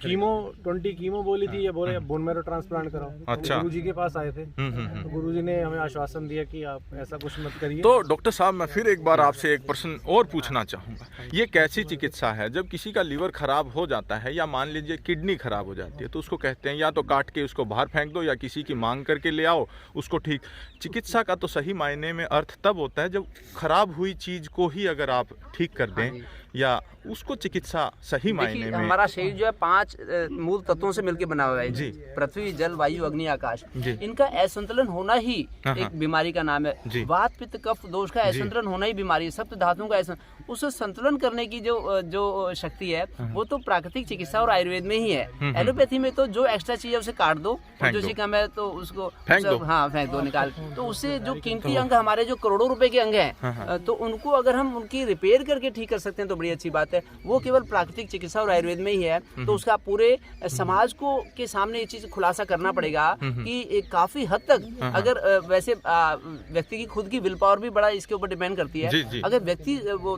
Speaker 3: कीमो 20 कीमो बोली थी, ये बोले बोन मैरो ट्रांसप्लांट कराओ।
Speaker 2: अच्छा।
Speaker 3: गुरुजी के पास आए थे, तो गुरुजी ने हमें आश्वासन दिया कि आप ऐसा कुछ मत करिए।
Speaker 2: तो डॉक्टर साहब, मैं फिर एक बार आपसे एक प्रश्न और पूछना चाहूँगा। ये कैसी चिकित्सा है? जब किसी का लीवर खराब हो जाता है या मान लीजिए किडनी खराब हो जाती है, तो उसको कहते हैं या तो काट के उसको बाहर फेंक दो या किसी की मांग करके ले आओ उसको ठीक। चिकित्सा का तो सही मायने में अर्थ तब होता है जब खराब हुई चीज को ही अगर आप ठीक कर दें या उसको चिकित्सा सही मायने में।
Speaker 4: हमारा शरीर जो है 5 मूल तत्वों से मिलकर बना हुआ है जी, पृथ्वी, जल, वायु, अग्नि, आकाश। इनका असंतुलन होना ही एक बीमारी का नाम है। वात, पित्त, कफ दोष का असंतुलन होना ही बीमारी है। सप्त धातुओं का उसे संतुलन करने की जो शक्ति है वो तो प्राकृतिक चिकित्सा और आयुर्वेद में ही है। एलोपैथी में तो जो एक्स्ट्रा चीज है उसे काट दो, जो चीज कम है तो उसको फेंक दो निकाल। तो उससे जो कीमती अंग हमारे जो करोड़ों रुपए के अंग हैं, तो उनको अगर हम उनकी रिपेयर करके ठीक कर सकते हैं तो बड़ी अच्छी बात है। वो केवल प्राकृतिक चिकित्सा और आयुर्वेद में ही है। तो उसका पूरे समाज को के सामने ये चीज खुलासा करना पड़ेगा कि काफी हद तक अगर वैसे व्यक्ति की खुद की विल पावर भी बड़ा इसके ऊपर डिपेंड करती है। अगर व्यक्ति वो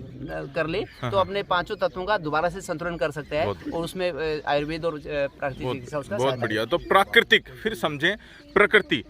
Speaker 4: कर ले तो अपने 5 तत्वों का दोबारा से संतुलन कर सकता है और उसमें आयुर्वेद और प्राकृतिक चिकित्सा उसका
Speaker 2: बहुत बढ़िया। तो प्राकृतिक, फिर समझें प्रकृति,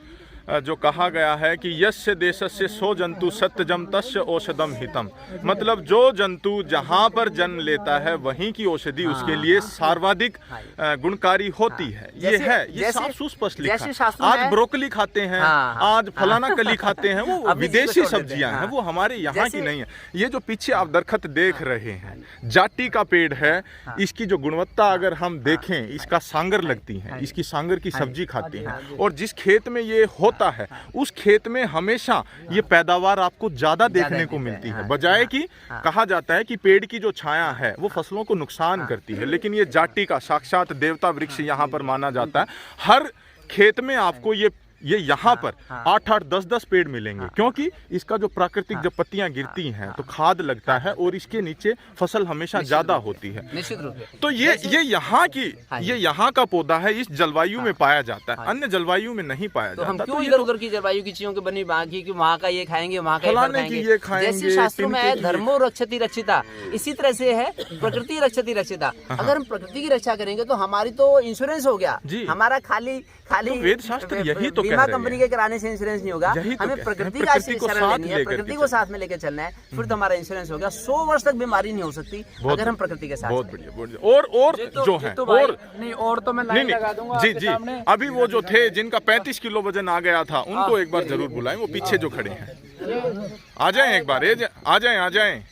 Speaker 2: जो कहा गया है कि यस्य देशस्य सो जंतु सत्यजम तस्य औषधम हितम, मतलब जो जंतु जहाँ पर जन्म लेता है वहीं की औषधि उसके लिए सर्वाधिक गुणकारी होती है। ये साफ सुस्पष्ट लिखा है। आज ब्रोकली खाते हैं, आज फलाना कली खाते हैं, वो विदेशी सब्जियां हैं, वो हमारे यहाँ की नहीं है। ये जो पीछे आप दरखत देख रहे हैं, जाटी का पेड़ है, इसकी जो गुणवत्ता अगर हम देखें, इसका सांगर लगती है, इसकी सांगर की सब्जी खाते हैं। और जिस खेत में ये होता है उस खेत में हमेशा ये पैदावार आपको ज्यादा देखने को मिलती है, बजाय कि कहा जाता है कि पेड़ की जो छाया है वो फसलों को नुकसान करती है, लेकिन ये जाटी का साक्षात देवता वृक्ष यहाँ पर माना जाता है। हर खेत में आपको ये ये यहाँ पर 8-8, 10-10 पेड़ मिलेंगे, क्योंकि इसका जो प्राकृतिक जब पत्तियां गिरती हैं तो खाद लगता है और इसके नीचे फसल हमेशा ज्यादा होती है।
Speaker 4: निश्चित रूप से।
Speaker 2: तो ये यहाँ की ये यहाँ का पौधा है, इस जलवायु में पाया जाता है, अन्य जलवायु में नहीं पाया
Speaker 4: तो हम
Speaker 2: जाता।
Speaker 4: क्यों इधर उधर की जलवायु की चीजों के बनी बाकी कि वहाँ का ये खाएंगे, वहाँ का
Speaker 2: फलाने की ये खाएंगे,
Speaker 4: जैसे शास्त्रों में है
Speaker 2: तिनके की ये-
Speaker 4: धर्मो रक्षति रक्षिता, इसी तरह से है प्रकृति रक्षति रक्षिता। अगर हम प्रकृति की रक्षा करेंगे तो हमारी तो इंश्योरेंस हो गया,
Speaker 2: जी।
Speaker 4: हमारा खाली
Speaker 2: तो वेद शास्त्र यही तो कह
Speaker 4: बीमा
Speaker 2: रहे
Speaker 4: कंपनी
Speaker 2: हैं।
Speaker 4: के कराने से इंश्योरेंस नहीं होगा,
Speaker 2: यही तो
Speaker 4: हमें
Speaker 2: कह रहे हैं,
Speaker 4: प्रकृति का
Speaker 2: प्रकृति को
Speaker 4: शरण
Speaker 2: साथ
Speaker 4: लेनी है,
Speaker 2: लेकर
Speaker 4: प्रकृति
Speaker 2: के
Speaker 4: को साथ में लेकर चलना है, फिर तो हमारा इंश्योरेंस हो गया। 100 वर्ष तक बीमारी नहीं हो सकती अगर हम प्रकृति के साथ
Speaker 2: बहुत
Speaker 4: चलें।
Speaker 2: बढ़िया, बहुत बढ़िया। और जो है और
Speaker 1: नहीं, और तो मैं
Speaker 2: नहीं
Speaker 1: लाइन लगा दूंगा
Speaker 2: जी
Speaker 1: आपके
Speaker 2: जी,
Speaker 1: सामने।
Speaker 2: अभी वो जो थे जिनका 35 किलो वजन आ गया था उनको एक बार जरूर बुलाएं, वो पीछे जो खड़े हैं आ जाएं एक बार, आ जाएं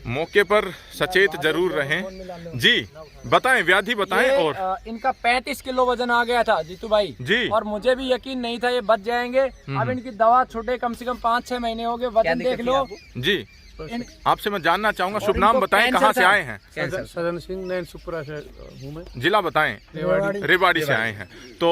Speaker 2: मौके पर सचेत जरूर रहें। जी बताएं, व्याधि बताएं।
Speaker 1: ये,
Speaker 2: और
Speaker 1: इनका 35 किलो वजन आ गया था जीतू भाई
Speaker 2: जी।
Speaker 1: और मुझे भी यकीन नहीं था ये बच जाएंगे। अब इनकी दवा छूटे कम से कम 5-6 महीने हो गए, वजन देख लो।
Speaker 2: जी
Speaker 1: इन-
Speaker 2: आपसे मैं जानना चाहूंगा, शुभ
Speaker 1: इनको
Speaker 2: नाम बताएं,
Speaker 1: कैंसर
Speaker 2: कहाँ से
Speaker 1: था।
Speaker 2: आए हैं?
Speaker 5: सदन सिंह नैन सुपुरा से हूँ मैं।
Speaker 2: जिला बताएं। रेवाड़ी से आए हैं। तो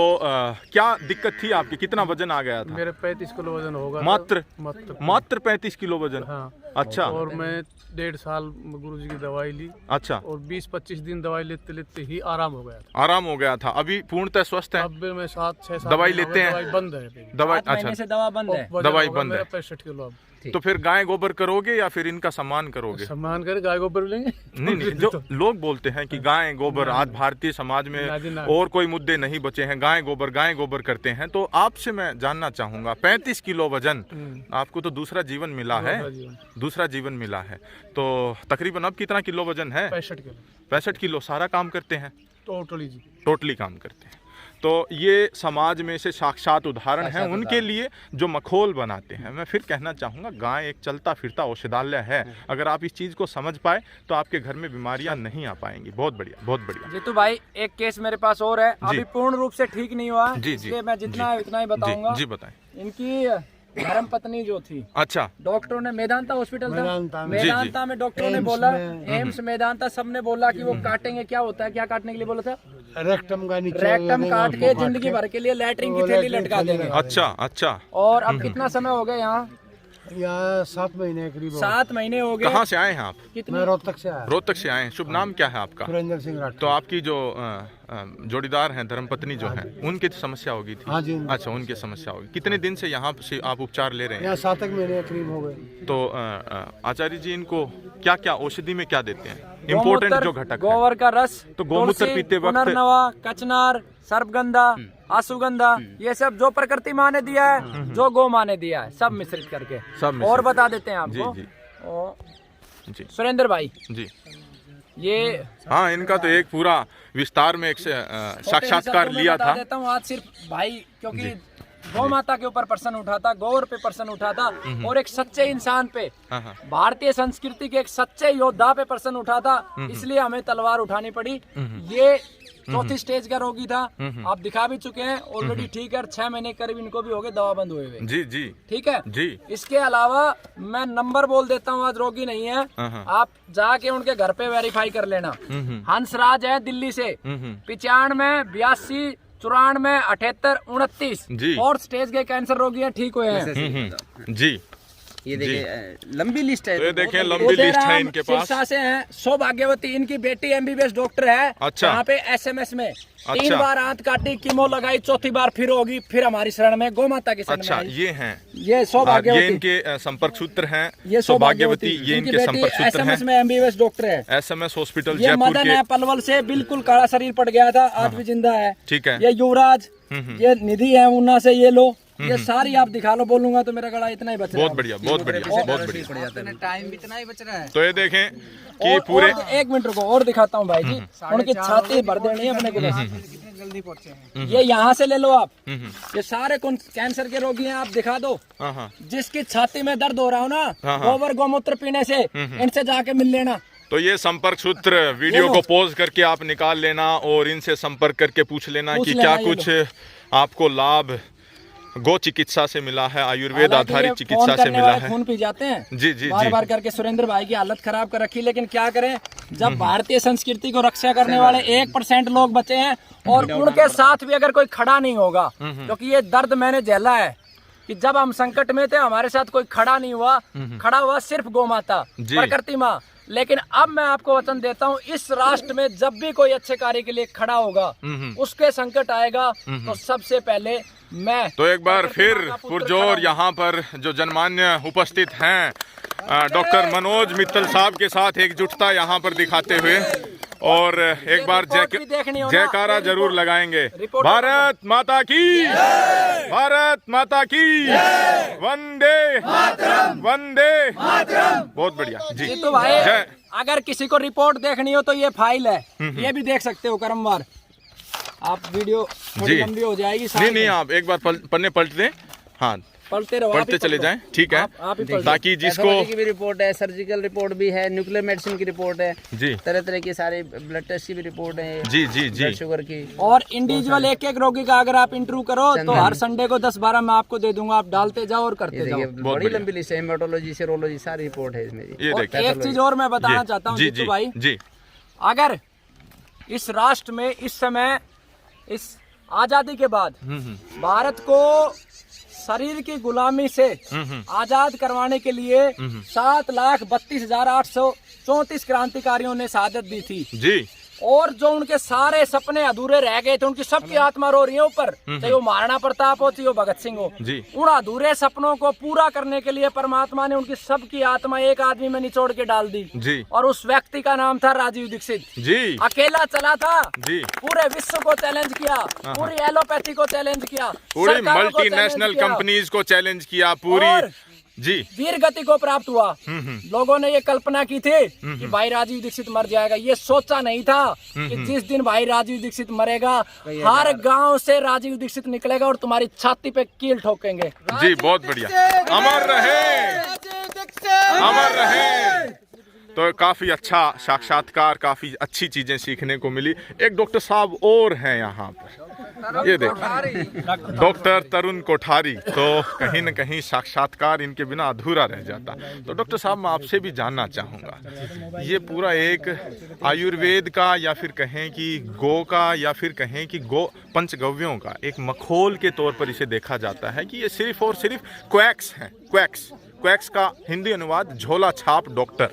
Speaker 2: क्या दिक्कत थी आपकी, कितना वजन आ गया था?
Speaker 5: मेरे 35 किलो वजन होगा।
Speaker 2: मात्र
Speaker 5: मात्र।
Speaker 2: मात्र 35 किलो वजन?
Speaker 5: हाँ।
Speaker 2: अच्छा।
Speaker 5: और मैं 1.5 साल गुरुजी की दवाई ली
Speaker 2: अच्छा।
Speaker 5: और 20-25 दिन दवाई लेते लेते ही आराम हो गया था।
Speaker 2: आराम हो गया था, अभी पूर्णतः स्वस्थ है?
Speaker 5: अब मैं 7-6 साल
Speaker 2: दवाई
Speaker 5: हो गए,
Speaker 2: लेते हैं?
Speaker 5: दवाई बंद है अभी।
Speaker 2: दवाई
Speaker 1: 7 महीने
Speaker 2: अच्छा,
Speaker 1: से दवा बंद है।
Speaker 5: वजन
Speaker 2: दवाई
Speaker 5: होगा
Speaker 2: बंद है।
Speaker 5: मेरा 65 किलो अब।
Speaker 2: तो फिर गाय गोबर करोगे या फिर इनका सम्मान करोगे?
Speaker 5: सम्मान करे गाय गोबर लेंगे।
Speaker 2: नहीं, जो लोग बोलते हैं कि गाय गोबर, आज भारतीय समाज में
Speaker 5: ना जी, ना।
Speaker 2: और कोई मुद्दे नहीं बचे हैं, गाय गोबर करते हैं। तो आपसे मैं जानना चाहूंगा, 35 किलो वजन, आपको तो दूसरा जीवन मिला है, दूसरा जीवन मिला है, तो तकरीबन अब कितना किलो वजन है?
Speaker 5: 65 किलो
Speaker 2: 65 किलो। सारा काम करते हैं?
Speaker 5: टोटली जी।
Speaker 2: टोटली काम करते हैं। तो ये समाज में से साक्षात उदाहरण है उनके लिए जो मखौल बनाते हैं। मैं फिर कहना चाहूँगा, गाय एक चलता फिरता औषधालय है। अगर आप इस चीज़ को समझ पाए तो आपके घर में बीमारियां नहीं आ पाएंगी। बहुत बढ़िया, बहुत बढ़िया।
Speaker 1: जीतू भाई एक केस मेरे पास और है, अभी पूर्ण रूप से ठीक नहीं हुआ है,
Speaker 2: जी, जी,
Speaker 1: इसलिए मैं जितना है उतना ही बताऊंगा।
Speaker 2: जी बताएं।
Speaker 1: इनकी धर्म पत्नी जो थी,
Speaker 2: अच्छा।
Speaker 1: डॉक्टरों ने, मेदांता हॉस्पिटल था,
Speaker 5: मेदांता में।
Speaker 1: मेदांता में डॉक्टरों ने बोला, एम्स मेदांता, सबने बोला कि वो काटेंगे। क्या होता है, क्या काटने के लिए बोला था?
Speaker 5: रेक्टम का नीचे
Speaker 1: रेक्टम काट के जिंदगी भर के लिए लैट्रिन की थैली लटका देंगे।
Speaker 2: अच्छा अच्छा।
Speaker 1: और अब कितना समय हो गया यहाँ?
Speaker 5: या 7 महीने करीब।
Speaker 1: 7 महीने हो गए।
Speaker 2: कहाँ से आए हैं आप?
Speaker 1: कितने?
Speaker 5: मैं रोहतक से आया।
Speaker 2: रोहतक से आए हैं। शुभ नाम क्या है आपका?
Speaker 5: सुरेंद्र सिंह राठौर।
Speaker 2: तो आपकी जो जोड़ीदार हैं, धर्मपत्नी जो है, उनकी समस्या होगी थी?
Speaker 5: हाँ जी।
Speaker 2: अच्छा, उनकी समस्या होगी। कितने दिन से यहाँ से आप उपचार ले रहे हैं?
Speaker 5: यहाँ 7 महीने करीब हो गए।
Speaker 2: तो आचार्य जी इनको क्या क्या औषधि में क्या देते हैं? इम्पोर्टेंट जो घटक है।
Speaker 1: गोबर का रस,
Speaker 2: तो गौमूत्र
Speaker 1: तुलसी,
Speaker 2: पीते वक्त-
Speaker 1: पुनर्नवा, कचनार, सर्पगंधा, आशुगंधा, ये सब जो प्रकृति माँ ने दिया है, जो गौ माँ ने दिया है, सब मिश्रित करके।
Speaker 2: सब मिश्रित
Speaker 1: और बता देते हैं
Speaker 2: जी
Speaker 1: आपको।
Speaker 2: जी
Speaker 1: और
Speaker 2: जी
Speaker 1: सुरेंद्र भाई,
Speaker 2: जी।
Speaker 1: ये
Speaker 2: हाँ, इनका तो एक पूरा विस्तार में एक साक्षात्कार लिया था।
Speaker 1: देता हूँ आज सिर्फ भाई, क्योंकि गौ माता के ऊपर प्रश्न उठा था, गौर पे प्रश्न उठा था, और एक सच्चे इंसान पे,
Speaker 2: हाँ हाँ।
Speaker 1: भारतीय संस्कृति के एक सच्चे योद्धा पे प्रश्न उठा था, इसलिए हमें तलवार उठानी पड़ी। ये चौथी स्टेज का रोगी था, आप दिखा भी चुके हैं ऑलरेडी, ठीक है। 6 महीने करीब इनको भी हो गए दवा बंद हुए हुए,
Speaker 2: जी जी
Speaker 1: ठीक है
Speaker 2: जी।
Speaker 1: इसके अलावा मैं नंबर बोल देता हूँ, आज रोगी नहीं है,
Speaker 2: हाँ।
Speaker 1: आप जाके उनके घर पे वेरीफाई कर लेना। हंसराज है दिल्ली से, 95, 82, 94, 78, 29,
Speaker 2: जी।
Speaker 1: 4th स्टेज के कैंसर रोगी हैं, ठीक हुए हैं।
Speaker 2: जी।
Speaker 4: ये देखिए लंबी लिस्ट है।
Speaker 2: तो ये देखें, लंबी लिस्ट है इनके पास।
Speaker 1: सिरसा से हैं, सौभाग्यवती, इनकी बेटी MBBS डॉक्टर है।
Speaker 2: अच्छा।
Speaker 1: यहाँ पे SMS में 3
Speaker 2: अच्छा।
Speaker 1: बार आंत काटी, कीमो लगाई, चौथी बार फिर होगी, फिर हमारी शरण में, गौ माता की शरण
Speaker 2: अच्छा,
Speaker 1: में आई।
Speaker 2: ये हैं,
Speaker 1: ये सौभाग्यवती,
Speaker 2: ये इनके संपर्क सूत्र हैं।
Speaker 1: ये
Speaker 2: सौभाग्यवती, ये
Speaker 1: इनकी
Speaker 2: इनके
Speaker 1: बेटी
Speaker 2: संपर्क सूत्र
Speaker 1: SMS
Speaker 2: हैं।
Speaker 1: में MBBS डॉक्टर है।
Speaker 2: SMS हॉस्पिटल
Speaker 1: ये
Speaker 2: जयपुर
Speaker 1: मदन
Speaker 2: के।
Speaker 1: है पलवल से, बिल्कुल काला शरीर पड़ गया था, आज भी जिंदा है।
Speaker 2: ठीक है।
Speaker 1: ये युवराज, ये निधि है ऊना से, ये लो, ये सारी आप दिखा लो, बोलूंगा तो मेरा गला इतना ही बच रहा है।
Speaker 2: बहुत बढ़िया, बहुत बढ़िया, बहुत बढ़िया।
Speaker 4: टाइम इतना ही बच रहा है।
Speaker 2: तो ये देखें कि पूरे
Speaker 1: और 1 मिनट रुको, और दिखाता हूँ भाई जी, उनकी छाती भर देनी है अपने को बस। ये यहाँ से ले लो आप, ये सारे कैंसर के रोगी हैं, आप दिखा दो।
Speaker 2: हाँ हाँ।
Speaker 1: जिसकी छाती में दर्द हो रहा हो ना,
Speaker 2: हाँ।
Speaker 1: गोबर गौमूत्र पीने से, इनसे जाके मिल लेना।
Speaker 2: तो ये संपर्क सूत्र वीडियो को पॉज करके आप निकाल लेना और इनसे संपर्क करके पूछ लेना कि क्या कुछ आपको लाभ गो चिकित्सा से मिला है, आयुर्वेद
Speaker 1: हालांकि ये
Speaker 2: आधारित चिकित्सा
Speaker 1: फोन
Speaker 2: से
Speaker 1: करने
Speaker 2: मिला
Speaker 1: वाले
Speaker 2: है।
Speaker 1: खून पी जाते हैं
Speaker 2: जी जी
Speaker 1: बार
Speaker 2: जी
Speaker 1: बार करके सुरेंद्र भाई की हालत खराब कर रखी, लेकिन क्या करें जब भारतीय संस्कृति को रक्षा करने वाले 1% लोग बचे हैं और उनके साथ भी अगर कोई खड़ा नहीं होगा, क्योंकि ये दर्द मैंने झेला है कि जब हम संकट में थे हमारे साथ कोई खड़ा नहीं हुआ, खड़ा हुआ सिर्फ गौ माता,
Speaker 2: जी।
Speaker 1: प्रकृति माँ। लेकिन अब मैं आपको वचन देता हूँ, इस राष्ट्र में जब भी कोई अच्छे कार्य के लिए खड़ा होगा, उसके संकट आएगा तो सबसे पहले मैं।
Speaker 2: तो एक बार
Speaker 1: प्रकृति
Speaker 2: फिर
Speaker 1: माँ का पुत्र
Speaker 2: पुरजोर
Speaker 1: खड़ा हूँ।
Speaker 2: यहाँ पर जो जनमान्य उपस्थित हैं, डॉक्टर मनोज मित्तल साहब के साथ एकजुटता यहाँ पर दिखाते हुए, और एक बार
Speaker 1: रिपोर्ट भी देखनी हो ना,
Speaker 2: जयकारा
Speaker 1: ये
Speaker 2: जरूर
Speaker 1: रिपोर्ट-
Speaker 2: लगाएंगे।
Speaker 1: रिपोर्ट-
Speaker 2: भारत माता की, भारत माता की, वंदे वंदे। बहुत बढ़िया जी।
Speaker 1: जीतू भाई,
Speaker 2: जय।
Speaker 1: अगर किसी को रिपोर्ट देखनी हो तो ये फाइल है, ये भी देख सकते हो क्रमवार। आप वीडियो थोड़ी
Speaker 2: जी।
Speaker 1: लंबी हो जाएगी,
Speaker 2: नहीं
Speaker 1: साथ
Speaker 2: नहीं,
Speaker 1: में
Speaker 2: आप एक बार पन्ने पलट दें। हाँ,
Speaker 1: पढ़ते रहो, आप ही
Speaker 2: पढ़ते चले
Speaker 1: पढ़ो।
Speaker 2: जाएं, ठीक है।
Speaker 1: आप ही पढ़ो।
Speaker 2: ताकि जिसको
Speaker 4: पैथोलॉजी की भी रिपोर्ट है, सर्जिकल रिपोर्ट भी है, न्यूक्लियर मेडिसिन की रिपोर्ट है,
Speaker 2: जी
Speaker 4: तरह तरह की सारे ब्लड टेस्ट की भी रिपोर्ट है,
Speaker 2: जी जी जी
Speaker 4: ब्लड शुगर की।
Speaker 1: और इंडिविजुअल एक एक रोगी का अगर आप इंटरव्यू करो तो हर संडे को 10-12 मैं आपको दे दूंगा, आप डालते जाओ और
Speaker 4: ये
Speaker 1: करते
Speaker 4: देखिए
Speaker 1: जाओ।
Speaker 2: बहुत
Speaker 4: बड़ी
Speaker 2: बढ़िया।
Speaker 4: लंबी लिस्ट है, हेमेटोलॉजी, सीरोलॉजी, सारी रिपोर्ट है इसमें जी।
Speaker 2: ये
Speaker 1: और
Speaker 2: देखिए
Speaker 1: एक चीज और मैं बताना चाहता हूँ
Speaker 2: जी
Speaker 1: जीतू
Speaker 2: जी
Speaker 1: भाई,
Speaker 2: जी
Speaker 1: अगर इस राष्ट्र में इस समय इस आजादी के बाद भारत को शरीर की गुलामी से आजाद करवाने के लिए 7,32,834 क्रांतिकारियों ने शहादत दी थी,
Speaker 2: जी
Speaker 1: और जो उनके सारे सपने अधूरे रह गए थे, उनकी सबकी आत्मा रो रही है ऊपर, चाहे वो महाराणा प्रताप हो, चाहे वो भगत सिंह हो।
Speaker 2: जी।
Speaker 1: उन अधूरे सपनों को पूरा करने के लिए परमात्मा ने उनकी सबकी आत्मा एक आदमी में निचोड़ के डाल दी,
Speaker 2: जी
Speaker 1: और उस व्यक्ति का नाम था राजीव दीक्षित।
Speaker 2: जी
Speaker 1: अकेला चला था,
Speaker 2: जी।
Speaker 1: पूरे विश्व को चैलेंज किया, पूरी एलोपैथी को चैलेंज किया,
Speaker 2: पूरी
Speaker 1: सरकारों को
Speaker 2: मल्टीनेशनल
Speaker 1: चैलेंज किया,
Speaker 2: कंपनीज को चैलेंज किया, पूरी
Speaker 1: और
Speaker 2: जी
Speaker 1: वीर गति को प्राप्त हुआ। लोगों ने ये कल्पना की थी कि भाई राजीव दीक्षित मर जाएगा, ये सोचा नहीं था कि जिस दिन भाई राजीव दीक्षित मरेगा, हर गांव से राजीव दीक्षित निकलेगा और तुम्हारी छाती पे कील ठोकेंगे।
Speaker 2: जी बहुत बढ़िया, अमर रहे, अमर रहे। तो काफी अच्छा साक्षात्कार, काफी अच्छी चीजें सीखने को मिली। एक डॉक्टर साहब और हैं यहाँ पर, ये देखिए डॉक्टर तरुण कोठारी। तो कहीं न कहीं साक्षात्कार इनके बिना अधूरा रह जाता। तो डॉक्टर साहब, मैं आपसे भी जानना चाहूँगा, ये पूरा एक आयुर्वेद का, या फिर कहें कि गो का, या फिर कहें कि गो पंचगव्यों का एक मखोल के तौर पर इसे देखा जाता है कि ये सिर्फ और सिर्फ क्वैक्स हैं। क्वैक्स का हिंदी अनुवाद झोला छाप डॉक्टर,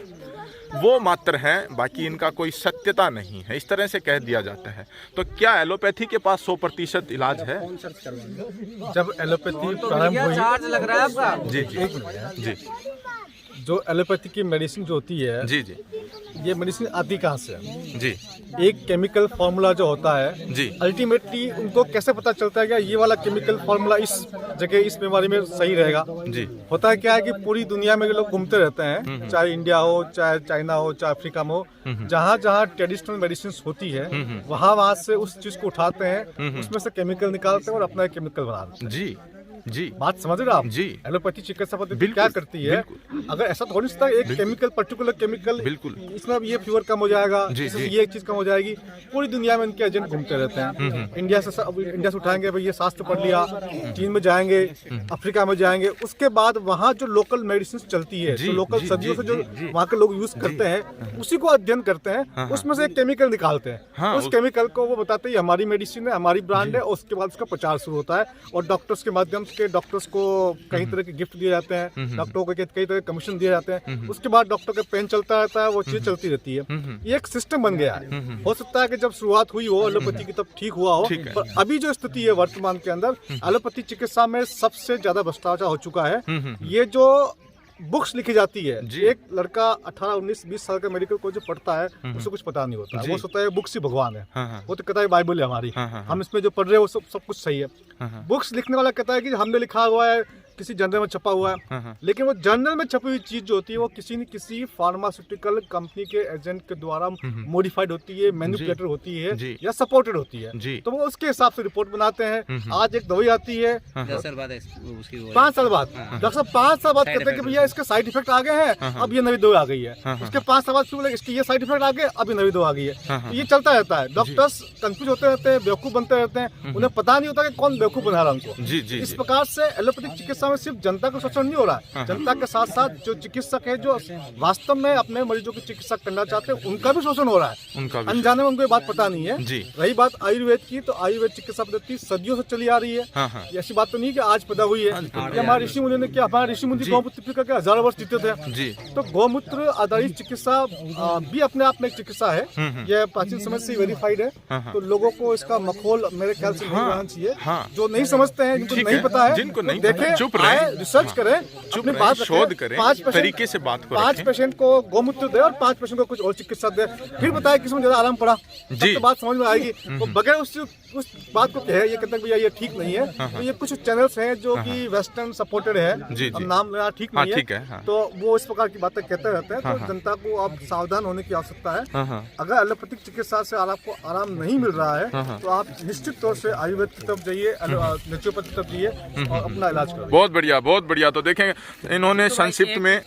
Speaker 2: वो मात्र हैं, बाकी इनका कोई सत्यता नहीं है, इस तरह से कह दिया जाता है। तो क्या एलोपैथी के पास 100% इलाज है?
Speaker 5: जब एलोपैथी प्रारंभ हुई,
Speaker 1: लग रहा है आपका?
Speaker 2: जी जी जी
Speaker 5: जो एलोपैथी की मेडिसिन जो होती है,
Speaker 2: जी जी
Speaker 5: ये मेडिसिन आती कहाँ से है?
Speaker 2: जी
Speaker 5: एक केमिकल फार्मूला जो होता है,
Speaker 2: जी
Speaker 5: अल्टीमेटली उनको कैसे पता चलता है कि ये वाला केमिकल फार्मूला इस जगह इस बीमारी में सही रहेगा?
Speaker 2: जी
Speaker 5: होता है क्या है कि पूरी दुनिया में लोग घूमते रहते हैं, चाहे इंडिया हो, चाहे चाइना हो, चाहे अफ्रीका में हो, जहाँ जहाँ ट्रेडिशनल मेडिसिन होती है, वहाँ से उस चीज को उठाते हैं, उसमें से केमिकल निकालते हैं और अपना केमिकल बनाते हैं।
Speaker 2: जी जी
Speaker 5: बात समझ रहे हो आप?
Speaker 2: जी।
Speaker 5: एलोपैथी चिकित्सा पद्धति
Speaker 2: बिल्कुल,
Speaker 5: क्या करती है? अगर ऐसा थोड़ी सा एक केमिकल, पर्टिकुलर केमिकल,
Speaker 2: बिल्कुल।
Speaker 5: इसमें ये फीवर कम हो जाएगा,
Speaker 2: जी,
Speaker 5: इसमें
Speaker 2: जी।
Speaker 5: ये चीज कम हो जाएगी। पूरी दुनिया में इनके एजेंट घूमते रहते हैं। इंडिया से उठाएंगे, भाई ये शास्त्र पढ़ लिया, चीन में जाएंगे, अफ्रीका में जाएंगे, उसके बाद वहाँ जो लोकल मेडिसिन चलती है,
Speaker 2: जी,
Speaker 5: जो लोकल
Speaker 2: जी,
Speaker 5: सदियों से
Speaker 2: जी,
Speaker 5: जो
Speaker 2: जी,
Speaker 5: वहाँ के लोग यूज करते हैं, उसी को अध्ययन करते हैं, उसमें से एक केमिकल निकालते हैं।
Speaker 2: हाँ,
Speaker 5: उस केमिकल को वो बताते हैं हमारी मेडिसिन है, हमारी ब्रांड है, और उसके बाद उसका प्रचार शुरू होता है, और डॉक्टर्स के माध्यम से डॉक्टर्स को कई तरह के गिफ्ट दिए जाते हैं, डॉक्टरों को कई तरह के कमीशन दिए जाते हैं। उसके बाद डॉक्टर का पेन चलता रहता है, वो चीज चलती रहती है। ये एक सिस्टम बन गया है। हो सकता है कि जब शुरुआत हुई हो एलोपैथी की तब ठीक हुआ हो,
Speaker 2: ठीक है।
Speaker 5: पर अभी जो स्थिति है वर्तमान के अंदर, एलोपैथी चिकित्सा में सबसे ज्यादा भ्रष्टाचार हो चुका है। ये जो बुक्स लिखी जाती है,
Speaker 2: जी।
Speaker 5: एक लड़का 18, 19, 20 साल का मेडिकल कोर्स जो पढ़ता है, उसे कुछ पता नहीं होता,
Speaker 2: जी।
Speaker 5: वो सोचता है बुक्स ही भगवान है,
Speaker 2: हाँ, हाँ।
Speaker 5: वो तो कहता है बाइबल है हमारी,
Speaker 2: हाँ, हाँ,
Speaker 5: हम इसमें जो पढ़ रहे हैं वो सब कुछ सही है। बुक्स लिखने वाला कहता है कि हमने लिखा हुआ है किसी जर्नल में छपा हुआ है, लेकिन वो जर्नल में छपी हुई चीज जो होती है वो किसी न किसी फार्मास्यूटिकल कंपनी के एजेंट के द्वारा मॉडिफाइड होती है, मैन्युपुलेटेड होती है या सपोर्टेड होती है। तो वो उसके हिसाब से रिपोर्ट बनाते हैं। आज एक दवाई आती है 5 साल बाद, डॉक्टर साहब 5 साल बाद कहते हैं कि भैया इसके साइड इफेक्ट आ गए हैं, अब ये नई दवाई आ गई है। उसके 5 साल बाद फिर बोले इसके ये साइड इफेक्ट आ गए, अब ये नई दवा आ गई है। तो ये चलता रहता है। डॉक्टर्स कंफ्यूज होते रहते हैं, बेवकूफ बनते रहते हैं, उन्हें पता नहीं होता कि कौन बेवकूफ बना रहा है उनको। इस प्रकार से एलोपैथिक चिकित्सा में सिर्फ जनता का शोषण नहीं हो रहा है, जनता के साथ साथ जो चिकित्सक है, जो वास्तव में अपने मरीजों की चिकित्सा करना चाहते हैं, उनका भी शोषण हो रहा है। अनजाने में उनको ये बात पता नहीं है। रही बात आयुर्वेद की, तो आयुर्वेद चिकित्सा पद्धति सदियों से चली आ रही है। ऐसी बात तो नहीं कि आज पैदा हुई है। हमारे ऋषि मुनि ने क्या, हमारे ऋषि मुनि गौमूत्र पी करके हजारों वर्ष जीते थे। तो गौमूत्र आधारित चिकित्सा भी अपने आप में एक चिकित्सा है। यह प्राचीन समय से वेरीफाइड है। तो लोगों को इसका मखौल मेरे ख्याल से नहीं बनाना चाहिए। जो नहीं समझते हैं, जिनको नहीं पता है, जिनको नहीं देखें, चुप रहे, रिसर्च करें, अपनी बात
Speaker 2: शोध करें, 5 तरीके से बात को
Speaker 5: 5 पेशेंट को गौमूत्र दे और 5 पेशेंट को कुछ और चिकित्सा दे, फिर बताए किसमें ज्यादा आराम पड़ा, तो बात समझ में आएगी। तो बगैर उस बात को कहे ये कहते हैं भैया ये ठीक नहीं है। तो ये कुछ चैनल्स हैं जो कि वेस्टर्न सपोर्टेड है, अब नाम लेना ठीक नहीं है। तो वो इस प्रकार की बातें कहते रहते हैं। तो जनता को अब सावधान होने की आवश्यकता है। अगर एलोपैथिक चिकित्सा से आपको आराम नहीं मिल रहा है तो आप निश्चित तौर से आयुर्वेद की तरफ जाइए, नेचुरोपैथी की तरफ जाइए और अपना इलाज करो।
Speaker 2: बहुत बढ़िया, बहुत बढ़िया। तो देखें, इन्होंने संक्षिप्त में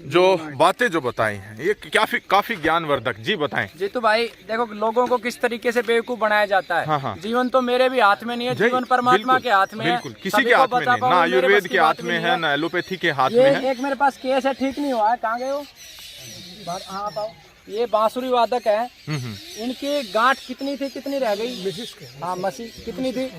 Speaker 2: जो बातें जो बताई हैं ये काफी ज्ञानवर्धक। जी बताएं।
Speaker 1: जी तो भाई देखो, लोगों को किस तरीके से बेवकूफ बनाया जाता है। जीवन तो मेरे भी हाथ में नहीं है, जीवन परमात्मा के हाथ में है।
Speaker 2: बिल्कुल, किसी के हाथ में नहीं, ना आयुर्वेद के हाथ में है, ना एलोपैथी के हाथ में है।
Speaker 1: एक मेरे पास केस है, ठीक नहीं हुआ है। कहाँ गए हो? हाँ पाओ। ये बांसुरी वादक है, इनकी गांठ कितनी थी, कितनी रह गई? मिसिस के। हाँ मसी कितनी थी?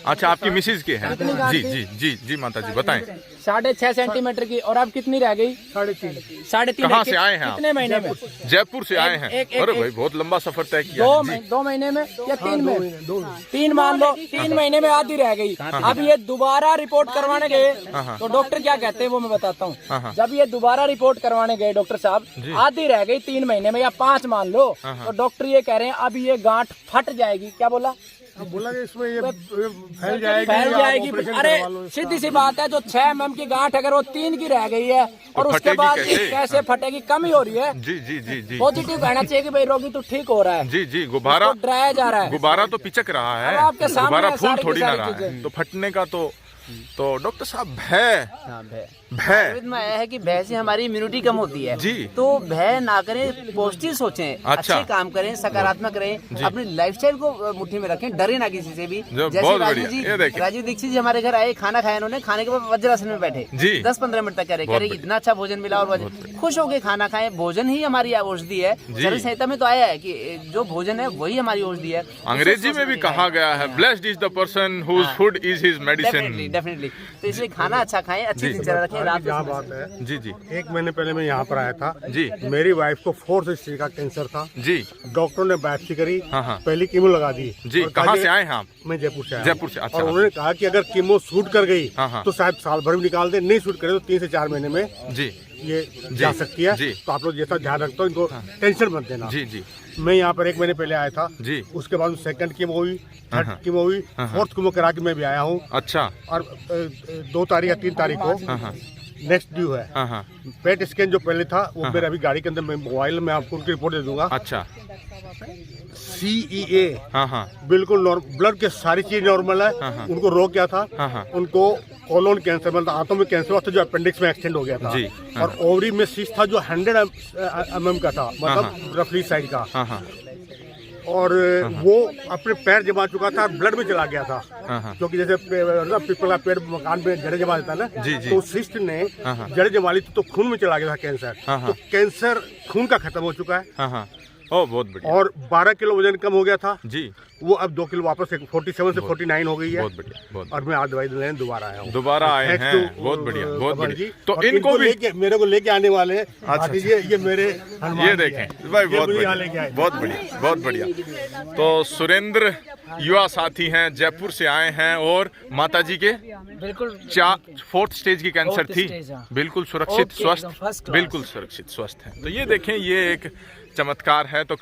Speaker 2: अच्छा, आपकी मिसिस के हैं। जी जी जी जी माता जी बताएं।
Speaker 1: 6.5 सेंटीमीटर की। और अब कितनी रह गई? 3.5।
Speaker 2: कहाँ से आए हैं आप?
Speaker 1: कितने महीने में?
Speaker 2: जयपुर से आए हैं। अरे भाई बहुत लंबा सफर तय किया।
Speaker 1: 2 महीने में या 3 में? 3 मान लो, 3 महीने में आधी रह गई। अब ये दोबारा रिपोर्ट करवाने गए तो डॉक्टर क्या कहते हैं वो मैं बताता हूँ। जब ये दोबारा रिपोर्ट करवाने गए डॉक्टर साहब, आधी रह गई 3 महीने में या 5 मान लो, तो डॉक्टर ये कह रहे हैं अब ये गांठ फट जाएगी। क्या बोला?
Speaker 5: बोला कि इसमें ये फैल जाएगी।
Speaker 1: अरे सीधी सी बात है, जो 6 mm की गांठ अगर वो 3 की रह गई है और उसके बाद कैसे फटेगी? कमी हो रही है।
Speaker 2: जी जी जी जी।
Speaker 1: पॉजिटिव कहना चाहिए कि भाई रोगी तो ठीक हो रहा है।
Speaker 2: जी जी। गुब्बारा
Speaker 1: डराया जा रहा है,
Speaker 2: गुब्बारा तो पिचक रहा है,
Speaker 1: आपके सामने
Speaker 2: गुब्बारा फूल थोड़ी ना रहा
Speaker 1: चीजें।
Speaker 2: है। तो फटने का तो डॉक्टर साहब भय
Speaker 4: आयुर्वेद में आया है कि भय से हमारी इम्यूनिटी कम होती है।
Speaker 2: जी।
Speaker 4: तो भय ना करें, पॉजिटिव सोचें, अच्छे काम करें, सकारात्मक रहें, अपनी लाइफस्टाइल को मुट्ठी में रखें, डरे ना किसी से भी। जैसे राजीव दीक्षित जी हमारे घर आए, खाना खाया उन्होंने, खाने के बाद वज्रासन में बैठे 10-15 मिनट तक करे इतना अच्छा भोजन मिला और खुश होकर खाना खाएं। भोजन ही हमारी औषधि है। चरक संहिता में तो आया है कि जो भोजन है वही हमारी औषधि है।
Speaker 2: अंग्रेजी में भी कहा गया है, blessed is the person whose food is his medicine.
Speaker 4: Definitely. तो इसलिए खाना अच्छा खाएं, अच्छी दिनचर्या रखें।
Speaker 6: क्या बात है।
Speaker 2: जी जी।
Speaker 6: 1 महीने पहले मैं यहाँ पर आया था।
Speaker 2: जी।
Speaker 6: मेरी वाइफ को 4th स्टेज का कैंसर था।
Speaker 2: जी।
Speaker 6: डॉक्टर ने बायोप्सी करी,
Speaker 2: हाँ।
Speaker 6: पहली कीमो लगा दी।
Speaker 2: जी। कहाँ से आए हैं आप?
Speaker 6: मैं जयपुर से आया।
Speaker 2: जयपुर से। अच्छा।
Speaker 6: और उन्होंने कहा कि अगर कीमो शूट कर गई
Speaker 2: हाँ।
Speaker 6: तो शायद साल भर में निकाल दे, नहीं शूट करे तो 3 से 4 महीने में
Speaker 2: जी
Speaker 6: ये जा सकती है। तो आप लोग जैसा ध्यान रखते हो, इनको टेंशन मत देना।
Speaker 2: जी जी।
Speaker 6: मैं यहाँ पर 1 महीने पहले आया था।
Speaker 2: जी।
Speaker 6: उसके बाद 2nd कीमो हुई, 3rd कीमो हुई, 4th कीमो करा के मैं भी आया हूँ।
Speaker 2: अच्छा।
Speaker 6: और 2 तारीख या 3 तारीख को नेक्स्ट ड्यू है। पेट स्कैन जो पहले था वो मेरे अभी गाड़ी के अंदर, मैं मोबाइल में आपको उनकी रिपोर्ट दे दूंगा।
Speaker 2: अच्छा।
Speaker 6: CEA बिल्कुल ब्लड के सारी चीज नॉर्मल है। उनको रोग क्या था? उनको कोलोन कैंसर, मतलब आंतों में कैंसर हुआ था जो अपेंडिक्स में एक्सटेंड हो गया था। और ओवरी में सिस्ट था जो 100 mm का था, मतलब रफली साइड का। और वो अपने पैर जमा चुका था, ब्लड में चला गया था। क्योंकि जैसे पीपल का पेड़ मकान में जड़े जमा देता है ना, तो सिस्ट ने जड़े जमा ली तो खून में चला गया था कैंसर। तो कैंसर खून का खत्म हो चुका है।
Speaker 2: ओ बहुत बढ़िया।
Speaker 6: और 12 किलो वजन कम हो गया था
Speaker 2: जी,
Speaker 6: वो अब 2 किलो वापस 47 से 49 हो गई है।
Speaker 2: बहुत बढ़िया, बहुत।
Speaker 6: और मैं आज दवाई लेने दोबारा आया हूँ।
Speaker 2: दोबारा आए हैं, बहुत बढ़िया, बहुत बढ़िया। तो इनको भी
Speaker 6: मेरे को लेके आने वाले हैं।
Speaker 2: अच्छा,
Speaker 6: ये मेरे
Speaker 2: ये देखें भाई, बहुत बढ़िया, बहुत बढ़िया, बहुत बढ़िया। तो सुरेंद्र युवा साथी हैं, जयपुर से आए हैं और माता जी के
Speaker 1: बिल्कुल
Speaker 2: 4th स्टेज की कैंसर थी, बिल्कुल सुरक्षित, स्वस्थ, बिल्कुल सुरक्षित, स्वस्थ है। तो ये देखें, ये एक चमत्कार है। तो